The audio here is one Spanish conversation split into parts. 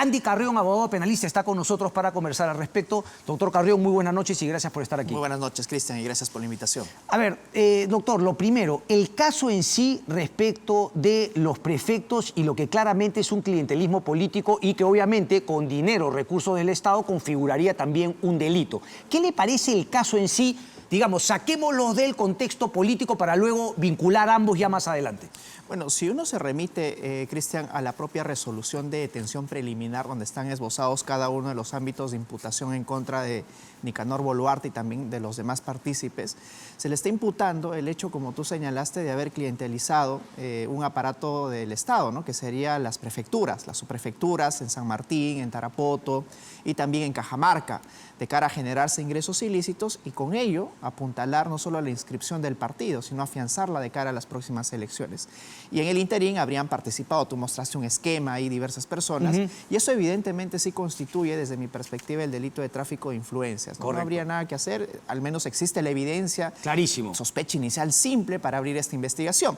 Andy Carrión, abogado penalista, está con nosotros para conversar al respecto. Doctor Carrión, muy buenas noches y gracias por estar aquí. Muy buenas noches, Cristian, y gracias por la invitación. A ver, doctor, lo primero, el caso en sí respecto de los prefectos y lo que claramente es un clientelismo político y que obviamente con dinero, recursos del Estado, configuraría también un delito. ¿Qué le parece el caso en sí? Digamos, saquémoslo del contexto político para luego vincular ambos ya más adelante. Bueno, si uno se remite, Cristian, a la propia resolución de detención preliminar, donde están esbozados cada uno de los ámbitos de imputación en contra de Nicanor Boluarte y también de los demás partícipes, se le está imputando el hecho, como tú señalaste, de haber clientelizado un aparato del Estado, ¿no? Que serían las prefecturas, las subprefecturas en San Martín, en Tarapoto y también en Cajamarca, de cara a generarse ingresos ilícitos y con ello apuntalar no solo a la inscripción del partido, sino afianzarla de cara a las próximas elecciones. Y en el interín habrían participado, tú mostraste un esquema ahí, diversas personas, y eso evidentemente sí constituye, desde mi perspectiva, el delito de tráfico de influencias. No habría nada que hacer, al menos existe la evidencia. Clarísimo. Sospecha inicial simple para abrir esta investigación.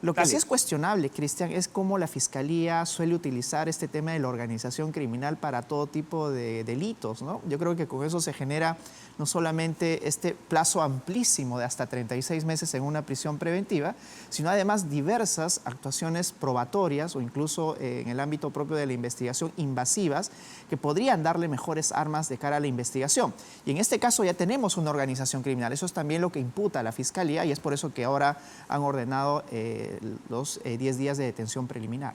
Lo que sí es cuestionable, Cristian, es cómo la Fiscalía suele utilizar este tema de la organización criminal para todo tipo de delitos, ¿no? Yo creo que con eso se genera no solamente este plazo amplísimo de hasta 36 meses en una prisión preventiva, sino además diversas actuaciones probatorias o incluso en el ámbito propio de la investigación invasivas que podrían darle mejores armas de cara a la investigación. Y en este caso ya tenemos una organización criminal. Eso es también lo que imputa a la Fiscalía y es por eso que ahora han ordenado los 10 días de detención preliminar.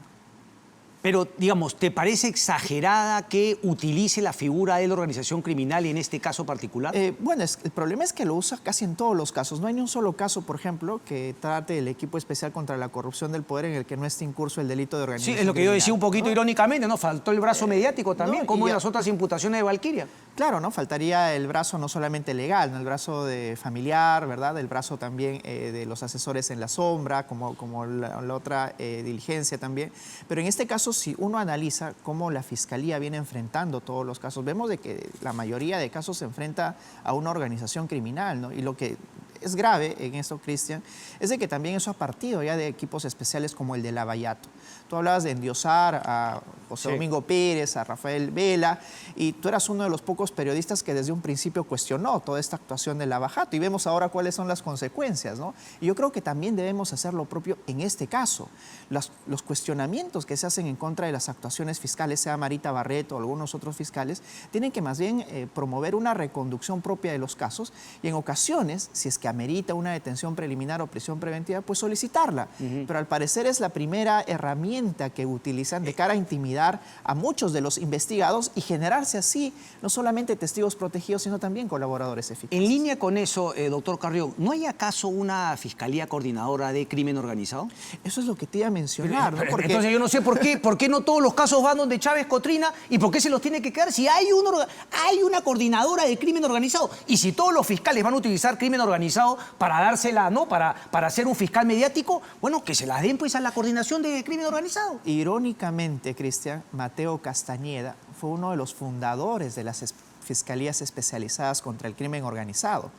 Pero, digamos, ¿te parece exagerada que utilice la figura de la organización criminal en este caso particular? Bueno, el problema es que lo usa casi en todos los casos. No hay ni un solo caso, por ejemplo, que trate del equipo especial contra la corrupción del poder en el que no esté incurso el delito de organización Sí, es lo que criminal, yo decía un poquito irónicamente, ¿no? Faltó el brazo mediático también, como en ya, las otras imputaciones de Valquiria. Claro, ¿no? Faltaría el brazo no solamente legal, ¿no? El brazo de familiar, ¿verdad? El brazo también de los asesores en la sombra, como la otra diligencia también. Pero en este caso, si uno analiza cómo la Fiscalía viene enfrentando todos los casos, vemos de que la mayoría de casos se enfrenta a una organización criminal, ¿no? Y lo que es grave en esto, Cristian, es de que también eso ha partido ya de equipos especiales como el de Lavallato. Tú hablabas de endiosar a José Domingo Pérez, a Rafael Vela, y tú eras uno de los pocos periodistas que desde un principio cuestionó toda esta actuación de Lavallato, y vemos ahora cuáles son las consecuencias, ¿no? Y yo creo que también debemos hacer lo propio en este caso. Los cuestionamientos que se hacen en contra de las actuaciones fiscales, sea Marita Barreto o algunos otros fiscales, tienen que más bien promover una reconducción propia de los casos y en ocasiones, si es que amerita una detención preliminar o prisión preventiva, pues solicitarla. Pero al parecer es la primera herramienta que utilizan de cara a intimidar a muchos de los investigados y generarse así no solamente testigos protegidos, sino también colaboradores eficaces. En línea con eso, doctor Carrión, ¿no hay acaso una Fiscalía Coordinadora de Crimen Organizado? Eso es lo que te iba a mencionar, ¿no? Porque... Entonces yo no sé por qué no todos los casos van donde Chávez Cotrina y por qué se los tiene que quedar si hay una coordinadora de crimen organizado. Y si todos los fiscales van a utilizar crimen organizado para dársela, ¿no? Para hacer un fiscal mediático, bueno, que se las den pues a la coordinación de crimen organizado. Irónicamente, Cristian, Mateo Castañeda fue uno de los fundadores de las fiscalías especializadas contra el crimen organizado.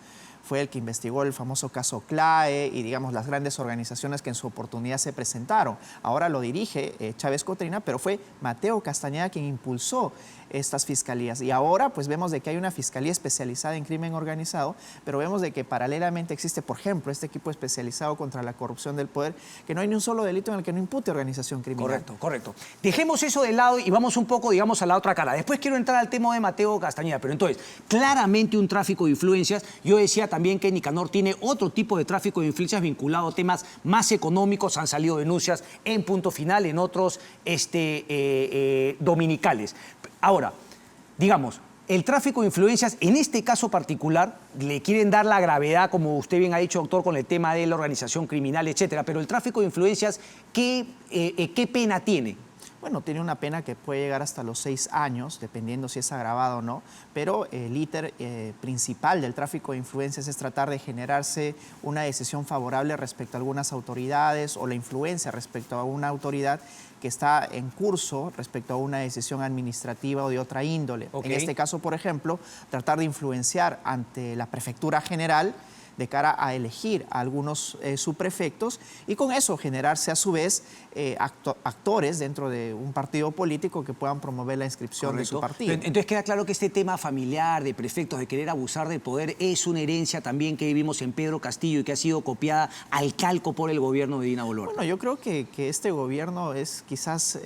Fue el que investigó el famoso caso CLAE y, digamos, las grandes organizaciones que en su oportunidad se presentaron. Ahora lo dirige Chávez Cotrina, pero fue Mateo Castañeda quien impulsó estas fiscalías. Y ahora, pues, vemos de que hay una fiscalía especializada en crimen organizado, pero vemos de que paralelamente existe, por ejemplo, este equipo especializado contra la corrupción del poder, que no hay ni un solo delito en el que no impute organización criminal. Correcto. Dejemos eso de lado y vamos un poco, digamos, a la otra cara. Después quiero entrar al tema de Mateo Castañeda, pero entonces, claramente un tráfico de influencias. Yo decía también que Nicanor tiene otro tipo de tráfico de influencias vinculado a temas más económicos. Han salido denuncias en Punto Final, en otros dominicales. Ahora, digamos, el tráfico de influencias, en este caso particular, le quieren dar la gravedad, como usted bien ha dicho, doctor, con el tema de la organización criminal, etcétera. Pero el tráfico de influencias, ¿qué pena tiene? Bueno, tiene una pena que puede llegar hasta los 6 años, dependiendo si es agravado o no, pero el íter principal del tráfico de influencias es tratar de generarse una decisión favorable respecto a algunas autoridades o la influencia respecto a una autoridad que está en curso respecto a una decisión administrativa o de otra índole. En este caso, por ejemplo, tratar de influenciar ante la Prefectura General de cara a elegir a algunos subprefectos y con eso generarse a su vez actores dentro de un partido político que puedan promover la inscripción de su partido. Entonces queda claro que este tema familiar, de prefectos, de querer abusar del poder, es una herencia también que vimos en Pedro Castillo y que ha sido copiada al calco por el gobierno de Dina Boluarte. Bueno, yo creo que este gobierno es quizás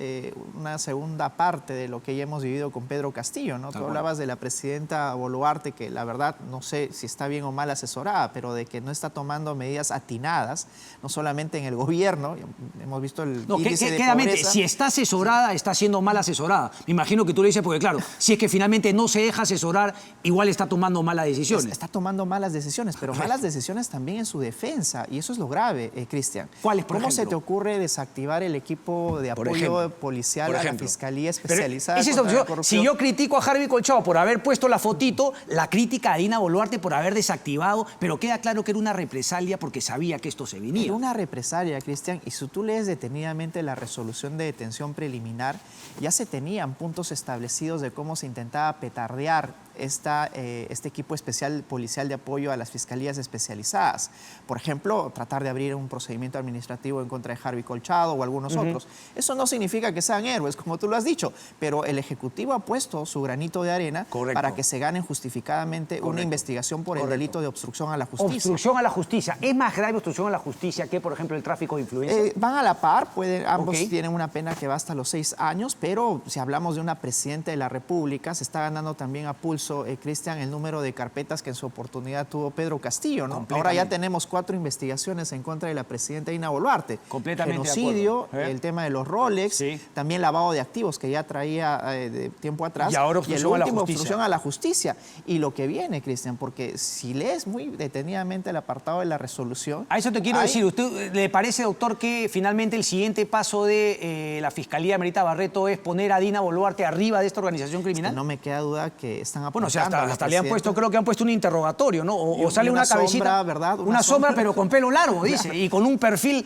una segunda parte de lo que ya hemos vivido con Pedro Castillo, ¿no? Tú hablabas de la presidenta Boluarte, que la verdad no sé si está bien o mal asesorada, pero de que no está tomando medidas atinadas, no solamente en el gobierno, hemos visto el índice de pobreza. Si está asesorada, está siendo mal asesorada. Me imagino que tú le dices, porque claro, si es que finalmente no se deja asesorar, igual está tomando malas decisiones. Está tomando malas decisiones, pero malas decisiones también en su defensa, y eso es lo grave, Cristian. ¿Cuáles, por ejemplo? ¿Cómo se te ocurre desactivar el equipo de apoyo policial a la Fiscalía Especializada contra la corrupción? Si yo critico a Harvey Colchado por haber puesto la fotito, la crítica a Dina Boluarte por haber desactivado, pero queda claro que era una represalia porque sabía que esto se venía. Era una represalia, Cristian, y si tú lees detenidamente la resolución de detención preliminar, ya se tenían puntos establecidos de cómo se intentaba petardear este equipo especial policial de apoyo a las fiscalías especializadas. Por ejemplo, tratar de abrir un procedimiento administrativo en contra de Harvey Colchado o algunos otros. Eso no significa que sean héroes, como tú lo has dicho, pero el Ejecutivo ha puesto su granito de arena para que se gane justificadamente una investigación por el delito de obstrucción a la justicia. Obstrucción a la justicia. ¿Es más grave obstrucción a la justicia que, por ejemplo, el tráfico de influencia? Van a la par, ambos tienen una pena que va hasta los 6 años, pero si hablamos de una presidenta de la República, se está ganando también a pulso, Cristian, el número de carpetas que en su oportunidad tuvo Pedro Castillo, ¿no? Ahora ya tenemos 4 investigaciones en contra de la presidenta Dina Boluarte. Completamente genocidio, el tema de los Rolex, también lavado de activos que ya traía de tiempo atrás. Y ahora obstrucción a la justicia. Y lo que viene, Cristian, porque si lees muy detenidamente el apartado de la resolución... A eso te quiero decir. ¿Usted le parece, doctor, que finalmente el siguiente paso de la Fiscalía Merita Barreto es poner a Dina Boluarte arriba de esta organización criminal? No me queda duda que están apuntando. Bueno, o sea, hasta le han puesto, creo que han puesto un interrogatorio, ¿no? O sale una cabecita, sombra, ¿verdad? Una sombra, pero con pelo largo, dice, y con un perfil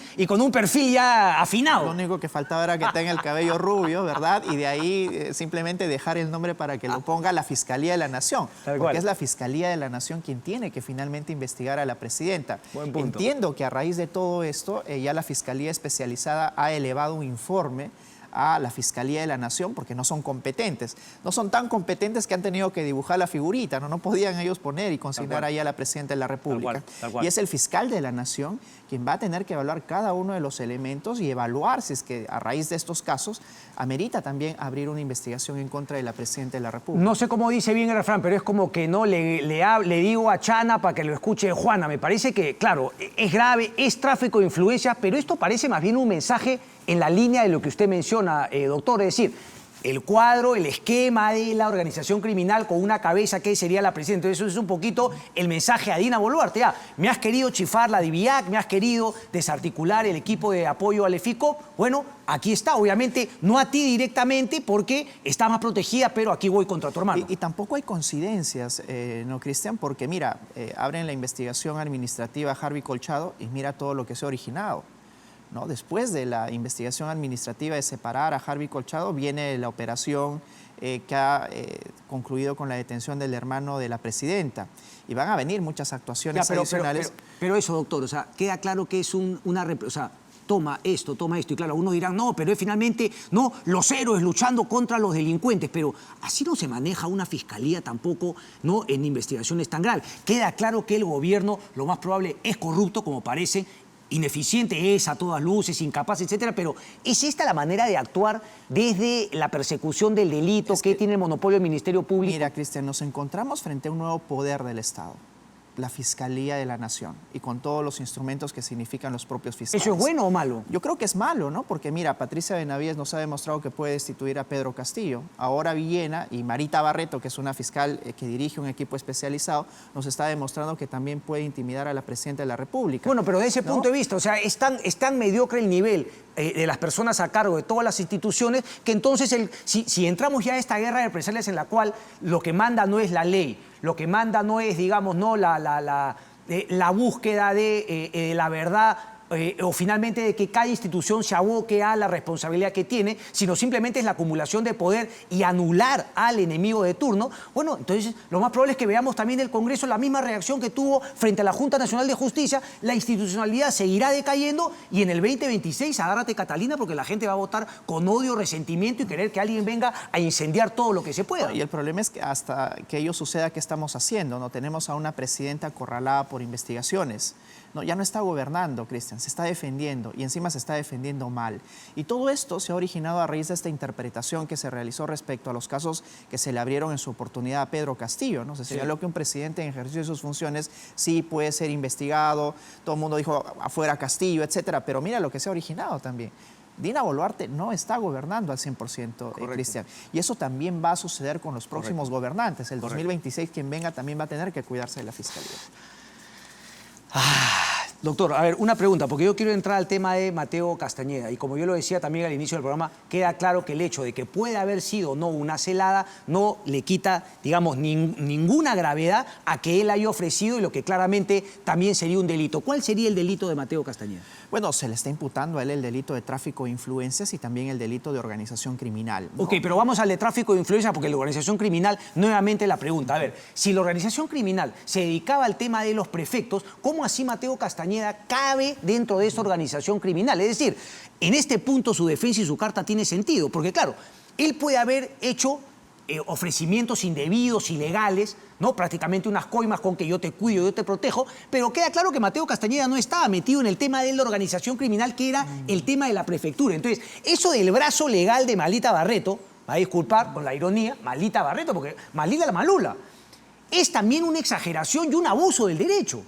ya afinado. Lo único que faltaba era que tenga el cabello rubio, ¿verdad? Y de ahí simplemente dejar el nombre para que lo ponga la Fiscalía de la Nación, porque es la Fiscalía de la Nación quien tiene que finalmente investigar a la presidenta. Buen punto. Entiendo que a raíz de todo esto, ya la Fiscalía Especializada ha elevado un informe a la Fiscalía de la Nación porque no son competentes. No son tan competentes que han tenido que dibujar la figurita, no podían ellos poner y consignar ahí a la Presidenta de la República. Tal cual. Y es el fiscal de la Nación quien va a tener que evaluar cada uno de los elementos y evaluar si es que a raíz de estos casos amerita también abrir una investigación en contra de la Presidenta de la República. No sé cómo dice bien el refrán, pero es como que no le digo a Chana para que lo escuche Juana. Me parece que, claro, es grave, es tráfico de influencias, pero esto parece más bien un mensaje en la línea de lo que usted menciona, doctor, es decir, el cuadro, el esquema de la organización criminal con una cabeza que sería la presidenta. Entonces, eso es un poquito el mensaje a Dina Boluarte. Me has querido chifar la DIVIAC, me has querido desarticular el equipo de apoyo al EFICO. Bueno, aquí está. Obviamente, no a ti directamente porque está más protegida, pero aquí voy contra tu hermano. Y tampoco hay coincidencias, ¿no, Cristian? Porque mira, abren la investigación administrativa a Harvey Colchado y mira todo lo que se ha originado, ¿no? Después de la investigación administrativa de separar a Harvey Colchado, viene la operación que ha concluido con la detención del hermano de la presidenta. Y van a venir muchas actuaciones adicionales. Pero eso, doctor, o sea, queda claro que es toma esto, y claro, algunos dirán, no, pero es finalmente, no, los héroes luchando contra los delincuentes, pero así no se maneja una fiscalía tampoco, ¿no?, en investigaciones tan graves. Queda claro que el gobierno, lo más probable, es corrupto, como parece, ineficiente es a todas luces, incapaz, etcétera, pero ¿es esta la manera de actuar desde la persecución del delito que tiene el monopolio del Ministerio Público? Mira, Cristian, nos encontramos frente a un nuevo poder del Estado, la Fiscalía de la Nación, y con todos los instrumentos que significan los propios fiscales. ¿Eso es bueno o malo? Yo creo que es malo, ¿no? Porque mira, Patricia Benavides nos ha demostrado que puede destituir a Pedro Castillo. Ahora Villena y Marita Barreto, que es una fiscal que dirige un equipo especializado, nos está demostrando que también puede intimidar a la Presidenta de la República. Bueno, pero desde ese punto de vista, o sea, es tan mediocre el nivel de las personas a cargo de todas las instituciones que entonces, si entramos ya a esta guerra de represalias en la cual lo que manda no es la ley, lo que manda no es, digamos, no la búsqueda de la verdad, o finalmente de que cada institución se aboque a la responsabilidad que tiene, sino simplemente es la acumulación de poder y anular al enemigo de turno, bueno, entonces lo más probable es que veamos también del Congreso la misma reacción que tuvo frente a la Junta Nacional de Justicia. La institucionalidad seguirá decayendo y en el 2026, agárrate Catalina, porque la gente va a votar con odio, resentimiento y querer que alguien venga a incendiar todo lo que se pueda. Y el problema es que hasta que ello suceda, ¿qué estamos haciendo? ¿No? Tenemos a una presidenta acorralada por investigaciones. No, ya no está gobernando, Cristian, se está defendiendo y encima se está defendiendo mal. Y todo esto se ha originado a raíz de esta interpretación que se realizó respecto a los casos que se le abrieron en su oportunidad a Pedro Castillo, ¿no? Se señaló que un presidente en ejercicio de sus funciones sí puede ser investigado, todo el mundo dijo afuera Castillo, etcétera, pero mira lo que se ha originado también. Dina Boluarte no está gobernando al 100%, Cristian. Y eso también va a suceder con los próximos gobernantes. El 2026, quien venga también va a tener que cuidarse de la fiscalía. Doctor, a ver, una pregunta, porque yo quiero entrar al tema de Mateo Castañeda y como yo lo decía también al inicio del programa, queda claro que el hecho de que pueda haber sido o no una celada no le quita, digamos, ninguna gravedad a que él haya ofrecido y lo que claramente también sería un delito. ¿Cuál sería el delito de Mateo Castañeda? Bueno, se le está imputando a él el delito de tráfico de influencias y también el delito de organización criminal, ¿no? Ok, pero vamos al de tráfico de influencias porque la organización criminal, nuevamente la pregunta. A ver, si la organización criminal se dedicaba al tema de los prefectos, ¿cómo así Mateo Castañeda cabe dentro de esa organización criminal? Es decir, en este punto su defensa y su carta tiene sentido, porque claro, él puede haber hecho ofrecimientos indebidos, ilegales, ¿no? Prácticamente unas coimas con que yo te cuido, yo te protejo, pero queda claro que Mateo Castañeda no estaba metido en el tema de la organización criminal, que era el tema de la prefectura. Entonces, eso del brazo legal de Malita Barreto, va a disculpar con la ironía, Malita Barreto, porque Malita la malula, es también una exageración y un abuso del derecho.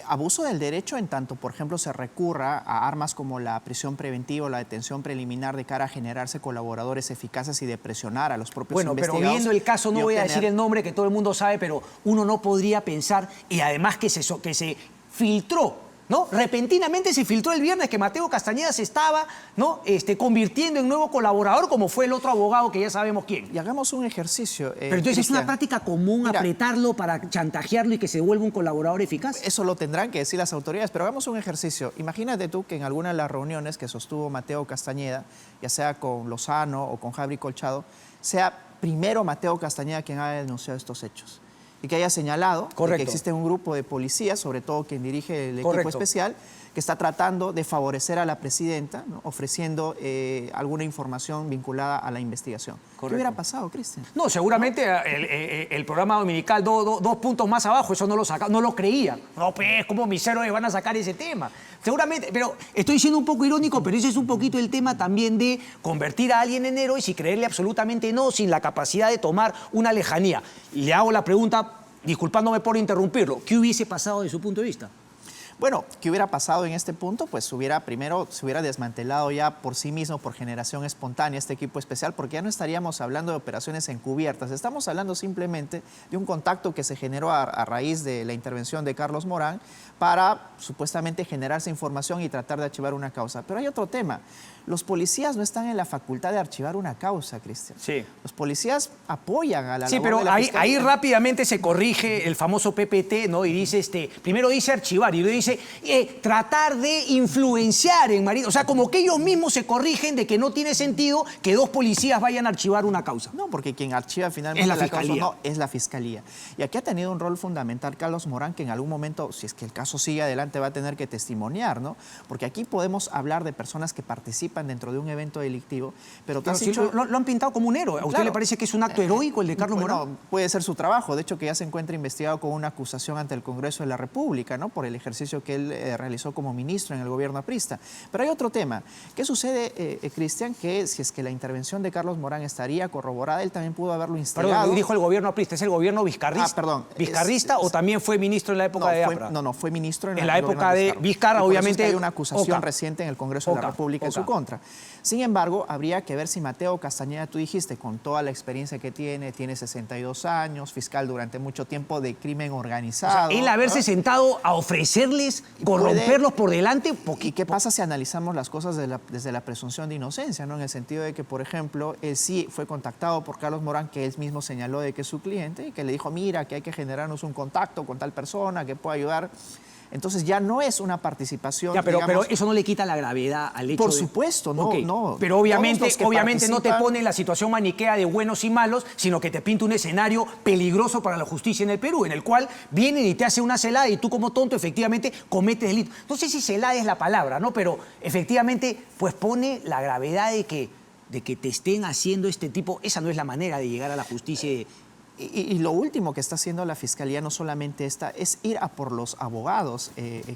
Abuso del derecho en tanto, por ejemplo, se recurra a armas como la prisión preventiva o la detención preliminar de cara a generarse colaboradores eficaces y de presionar a los propios investigados. Pero viendo el caso, no voy a decir el nombre que todo el mundo sabe, pero uno no podría pensar, y además que se filtró, ¿no? Repentinamente se filtró el viernes que Mateo Castañeda se estaba, ¿no? convirtiendo en nuevo colaborador, como fue el otro abogado que ya sabemos quién. Y hagamos un ejercicio. Pero entonces Cristian, es una práctica común apretarlo para chantajearlo y que se vuelva un colaborador eficaz. Eso lo tendrán que decir las autoridades, pero hagamos un ejercicio. Imagínate tú que en alguna de las reuniones que sostuvo Mateo Castañeda, ya sea con Lozano o con Javi Colchado, sea primero Mateo Castañeda quien haya denunciado estos hechos. Y que haya señalado que existe un grupo de policías, sobre todo quien dirige el equipo especial, que está tratando de favorecer a la presidenta, ¿no? Ofreciendo alguna información vinculada a la investigación. ¿Qué hubiera pasado, Cristian? No, seguramente el programa dominical, dos puntos más abajo, eso no lo creía. No, pues, ¿cómo mis héroes van a sacar ese tema? Seguramente, pero estoy siendo un poco irónico, pero ese es un poquito el tema también de convertir a alguien en héroe y creerle absolutamente no, sin la capacidad de tomar una lejanía. Y le hago la pregunta, disculpándome por interrumpirlo, ¿qué hubiese pasado desde su punto de vista? Bueno, ¿qué hubiera pasado en este punto? Pues primero se hubiera desmantelado ya por sí mismo, por generación espontánea, este equipo especial, porque ya no estaríamos hablando de operaciones encubiertas. Estamos hablando simplemente de un contacto que se generó a raíz de la intervención de Carlos Morán para supuestamente generarse información y tratar de archivar una causa. Pero hay otro tema. Los policías no están en la facultad de archivar una causa, Cristian. Sí. Los policías apoyan a la labor de la fiscalía. Sí, pero ahí rápidamente se corrige el famoso PPT, ¿no? Y dice, primero dice archivar y luego dice tratar de influenciar en marido. O sea, como que ellos mismos se corrigen de que no tiene sentido que dos policías vayan a archivar una causa. No, porque quien archiva finalmente la causa no es la fiscalía. Y aquí ha tenido un rol fundamental Carlos Morán, que en algún momento, si es que el caso sigue adelante, va a tener que testimoniar, ¿no? Porque aquí podemos hablar de personas que participan dentro de un evento delictivo, pero claro, lo han pintado como un héroe. ¿A usted le parece que es un acto heroico el de Carlos Morán? Puede ser su trabajo. De hecho, que ya se encuentra investigado con una acusación ante el Congreso de la República, ¿no? Por el ejercicio que él realizó como ministro en el gobierno aprista. Pero hay otro tema. ¿Qué sucede, Cristian? Que si es que la intervención de Carlos Morán estaría corroborada, él también pudo haberlo instalado. Perdón, dijo el gobierno aprista, ¿es el gobierno vizcarrista? Perdón. ¿Vizcarrista o también fue ministro en la época de Apra? No, fue ministro en la época de Vizcarra, obviamente. Hay una acusación reciente en el Congreso de la República en su contra. Sin embargo, habría que ver si Mateo Castañeda, tú dijiste, con toda la experiencia que tiene 62 años, fiscal durante mucho tiempo de crimen organizado. O sea, él haberse sentado a ofrecerles, corromperlos por delante. ¿Y qué pasa si analizamos las cosas desde la presunción de inocencia, ¿no? En el sentido de que, por ejemplo, él sí fue contactado por Carlos Morán, que él mismo señaló de que es su cliente, y que le dijo, mira, que hay que generarnos un contacto con tal persona que pueda ayudar. Entonces ya no es una participación, Ya, pero digamos, eso no le quita la gravedad al hecho por de... supuesto, no, Ok, no. pero obviamente Todos los que no te participan- pone en la situación maniquea de buenos y malos, sino que te pinta un escenario peligroso para la justicia en el Perú, en el cual vienen y te hacen una celada y tú como tonto efectivamente cometes delito. No sé si celada es la palabra, ¿no? Pero efectivamente pues pone la gravedad de que te estén haciendo este tipo... Esa no es la manera de llegar a la justicia. Y lo último que está haciendo la Fiscalía, no solamente esta, es ir a por los abogados,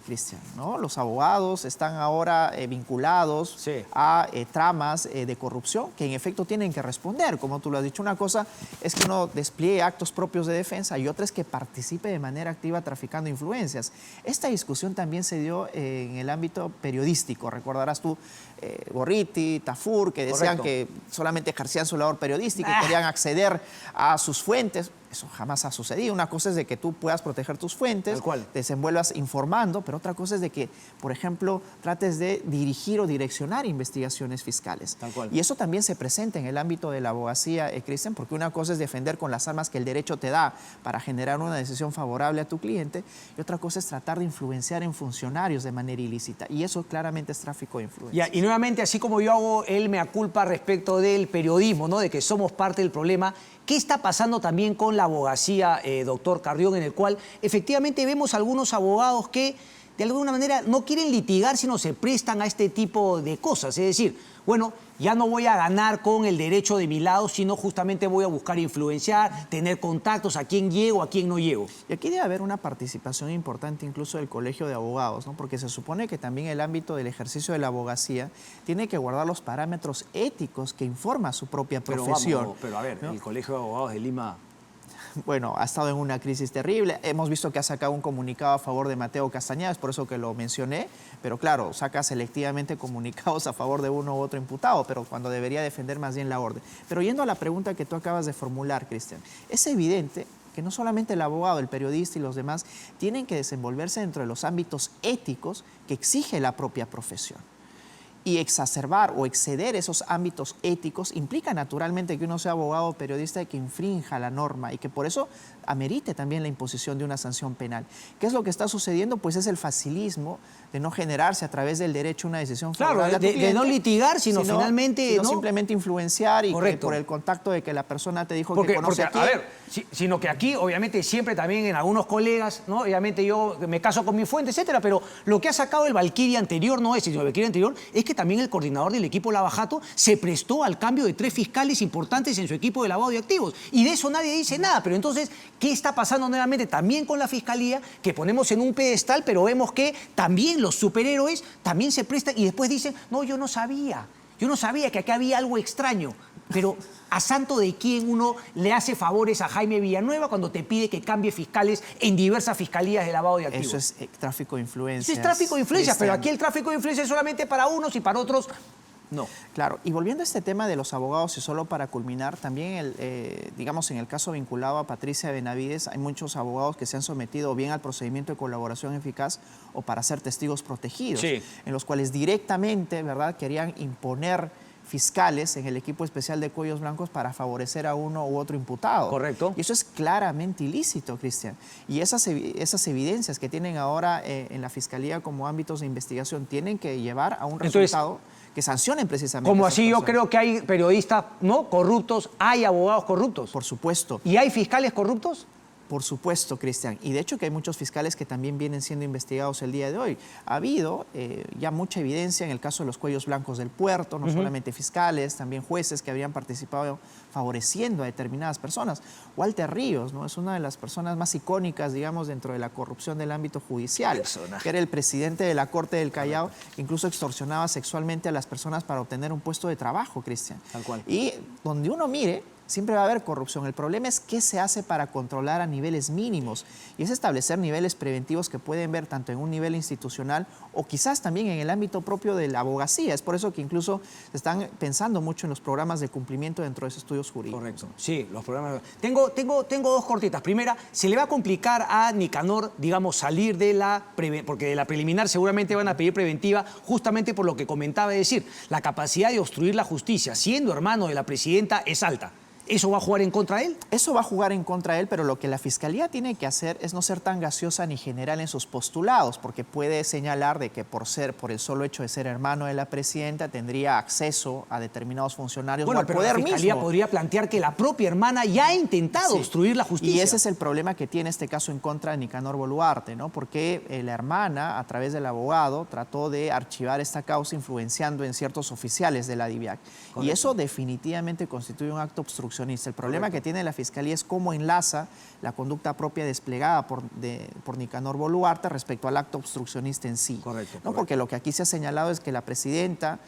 Cristian, ¿no? Los abogados están ahora vinculados Sí. a tramas de corrupción que en efecto tienen que responder. Como tú lo has dicho, una cosa es que uno despliegue actos propios de defensa y otra es que participe de manera activa traficando influencias. Esta discusión también se dio en el ámbito periodístico. Recordarás tú, Gorriti, Tafur, que decían Correcto. que solamente ejercían su labor periodística y querían acceder a sus fuentes. Eso jamás ha sucedido. Una cosa es de que tú puedas proteger tus fuentes, Tal cual. desenvuelvas informando, pero otra cosa es de que, por ejemplo, trates de dirigir o direccionar investigaciones fiscales. Tal cual. Y eso también se presenta en el ámbito de la abogacía, Cristian, porque una cosa es defender con las armas que el derecho te da para generar una decisión favorable a tu cliente, y otra cosa es tratar de influenciar en funcionarios de manera ilícita. Y eso claramente es tráfico de influencia. Ya, y nuevamente, así como yo hago el mea culpa respecto del periodismo, ¿no? De que somos parte del problema, ¿qué está pasando también con la abogacía, doctor Carrión, en el cual efectivamente vemos algunos abogados que de alguna manera no quieren litigar, sino se prestan a este tipo de cosas? Es decir, bueno, ya no voy a ganar con el derecho de mi lado, sino justamente voy a buscar influenciar, tener contactos, a quién llego, a quién no llego. Y aquí debe haber una participación importante incluso del Colegio de Abogados, ¿no? Porque se supone que también el ámbito del ejercicio de la abogacía tiene que guardar los parámetros éticos que informa su propia profesión. Pero a ver, ¿no? el Colegio de Abogados de Lima... Bueno, ha estado en una crisis terrible. Hemos visto que ha sacado un comunicado a favor de Mateo Castañeda, es por eso que lo mencioné. Pero claro, saca selectivamente comunicados a favor de uno u otro imputado, pero cuando debería defender más bien la orden. Pero yendo a la pregunta que tú acabas de formular, Cristian, es evidente que no solamente el abogado, el periodista y los demás tienen que desenvolverse dentro de los ámbitos éticos que exige la propia profesión. Y exacerbar o exceder esos ámbitos éticos implica naturalmente que uno sea abogado o periodista y que infrinja la norma y que por eso amerite también la imposición de una sanción penal. ¿Qué es lo que está sucediendo? Pues es el facilismo de no generarse a través del derecho una decisión favorable Claro, a tu de cliente, no litigar, sino finalmente... sino ¿no? simplemente influenciar y que Correcto. por el contacto de que la persona te dijo Porque, que conoce porque, a a quién. ver, sino que aquí, obviamente, siempre también en algunos colegas, ¿no? Obviamente yo me caso con mi fuente, etcétera, pero lo que ha sacado el Valkyria anterior no es, sino el Valkyria anterior, es que también el coordinador del equipo Lavajato se prestó al cambio de 3 fiscales importantes en su equipo de lavado de activos. Y de eso nadie dice nada. Pero entonces, ¿qué está pasando nuevamente también con la Fiscalía? Que ponemos en un pedestal, pero vemos que también los superhéroes también se prestan y después dicen, no, yo no sabía que acá había algo extraño. Pero ¿a santo de quién uno le hace favores a Jaime Villanueva cuando te pide que cambie fiscales en diversas fiscalías de lavado de activos? Eso es tráfico de influencias. Eso es tráfico de influencias, pero Cristian. aquí el tráfico de influencias es solamente para unos y para otros no. Claro, y volviendo a este tema de los abogados, y solo para culminar, también, digamos, en el caso vinculado a Patricia Benavides, hay muchos abogados que se han sometido bien al procedimiento de colaboración eficaz o para ser testigos protegidos, Sí. en los cuales directamente, ¿verdad?, querían imponer fiscales en el equipo especial de cuellos blancos para favorecer a uno u otro imputado. Correcto. Y eso es claramente ilícito, Cristian. Y esas evidencias que tienen ahora en la Fiscalía como ámbitos de investigación tienen que llevar a un Entonces, resultado que sancionen precisamente. Como a esas así yo personas. creo que hay periodistas no corruptos, hay abogados corruptos. Por supuesto. ¿Y hay fiscales corruptos? Por supuesto, Cristian. Y de hecho que hay muchos fiscales que también vienen siendo investigados el día de hoy. Ha habido ya mucha evidencia en el caso de los cuellos blancos del puerto, no solamente fiscales, también jueces que habían participado favoreciendo a determinadas personas. Walter Ríos, ¿no? Es una de las personas más icónicas, digamos, dentro de la corrupción del ámbito judicial, Personaje. que era el presidente de la Corte del Callao, que incluso extorsionaba sexualmente a las personas para obtener un puesto de trabajo, Cristian. Tal cual. Y donde uno mire, siempre va a haber corrupción. El problema es qué se hace para controlar a niveles mínimos y es establecer niveles preventivos que pueden ver tanto en un nivel institucional o quizás también en el ámbito propio de la abogacía. Es por eso que incluso se están pensando mucho en los programas de cumplimiento dentro de esos estudios jurídicos. Correcto. Sí, los programas. Tengo dos cortitas. Primera, se le va a complicar a Nicanor, digamos, salir de porque de la preliminar seguramente van a pedir preventiva, justamente por lo que comentaba, es decir, la capacidad de obstruir la justicia, siendo hermano de la presidenta, es alta. ¿Eso va a jugar en contra de él? Eso va a jugar en contra de él, pero lo que la Fiscalía tiene que hacer es no ser tan gaseosa ni general en sus postulados, porque puede señalar de que por el solo hecho de ser hermano de la presidenta, tendría acceso a determinados funcionarios o al pero poder la Fiscalía mismo. podría plantear que la propia hermana ya ha intentado obstruir la justicia. Y ese es el problema que tiene este caso en contra de Nicanor Boluarte, ¿no? Porque la hermana, a través del abogado, trató de archivar esta causa influenciando en ciertos oficiales de la DIVIAC. Correcto. Y eso definitivamente constituye un acto obstruccionista. El problema que tiene la Fiscalía es cómo enlaza la conducta propia desplegada por Nicanor Boluarte respecto al acto obstruccionista en sí. Correcto, ¿no? Porque lo que aquí se ha señalado es que la presidenta,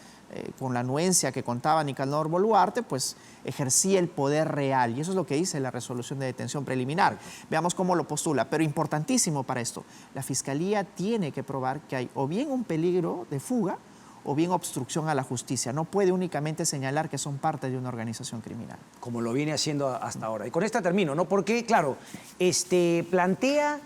con la anuencia que contaba Nicanor Boluarte, pues ejercía el poder real. Y eso es lo que dice la resolución de detención preliminar. Correcto. Veamos cómo lo postula. Pero importantísimo para esto, la Fiscalía tiene que probar que hay o bien un peligro de fuga o bien obstrucción a la justicia. No puede únicamente señalar que son parte de una organización criminal. Como lo viene haciendo hasta ahora. Y con esta termino, ¿no? Porque, claro, plantea,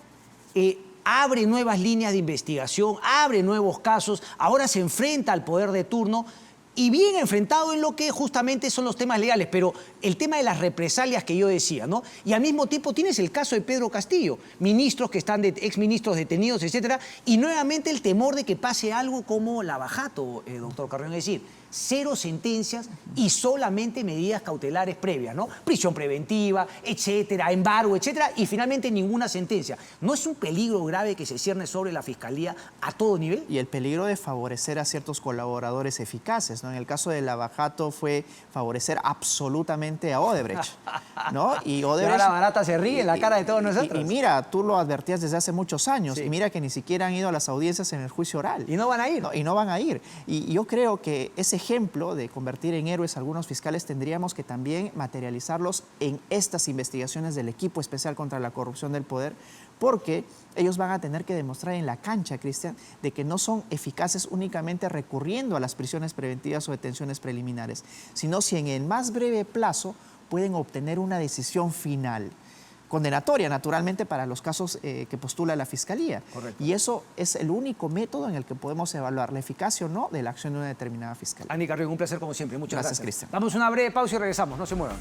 abre nuevas líneas de investigación, abre nuevos casos, ahora se enfrenta al poder de turno y bien enfrentado en lo que justamente son los temas legales, pero el tema de las represalias que yo decía, ¿no? Y al mismo tiempo tienes el caso de Pedro Castillo, ministros que están, exministros detenidos, etcétera, y nuevamente el temor de que pase algo como Lavajato, doctor Carrión, es decir, 0 sentencias y solamente medidas cautelares previas, ¿no? Prisión preventiva, etcétera, embargo, etcétera, y finalmente ninguna sentencia. ¿No es un peligro grave que se cierne sobre la Fiscalía a todo nivel? Y el peligro de favorecer a ciertos colaboradores eficaces, ¿no? En el caso de Lavajato fue favorecer absolutamente a Odebrecht, ¿no? Y Odebrecht... Y ahora Barata se ríe en la cara de todos nosotros. Y mira, tú lo advertías desde hace muchos años, y mira que ni siquiera han ido a las audiencias en el juicio oral. Y no van a ir. No, y no van a ir. Y yo creo que ese ejemplo de convertir en héroes a algunos fiscales tendríamos que también materializarlos en estas investigaciones del equipo especial contra la corrupción del poder, porque ellos van a tener que demostrar en la cancha, Cristian, de que no son eficaces únicamente recurriendo a las prisiones preventivas o detenciones preliminares, sino si en el más breve plazo pueden obtener una decisión final, condenatoria, naturalmente, para los casos que postula la Fiscalía. Correcto. Y eso es el único método en el que podemos evaluar la eficacia o no de la acción de una determinada fiscalía. Andy Carrión, un placer como siempre. Muchas gracias. Cristian. Damos una breve pausa y regresamos. No se muevan.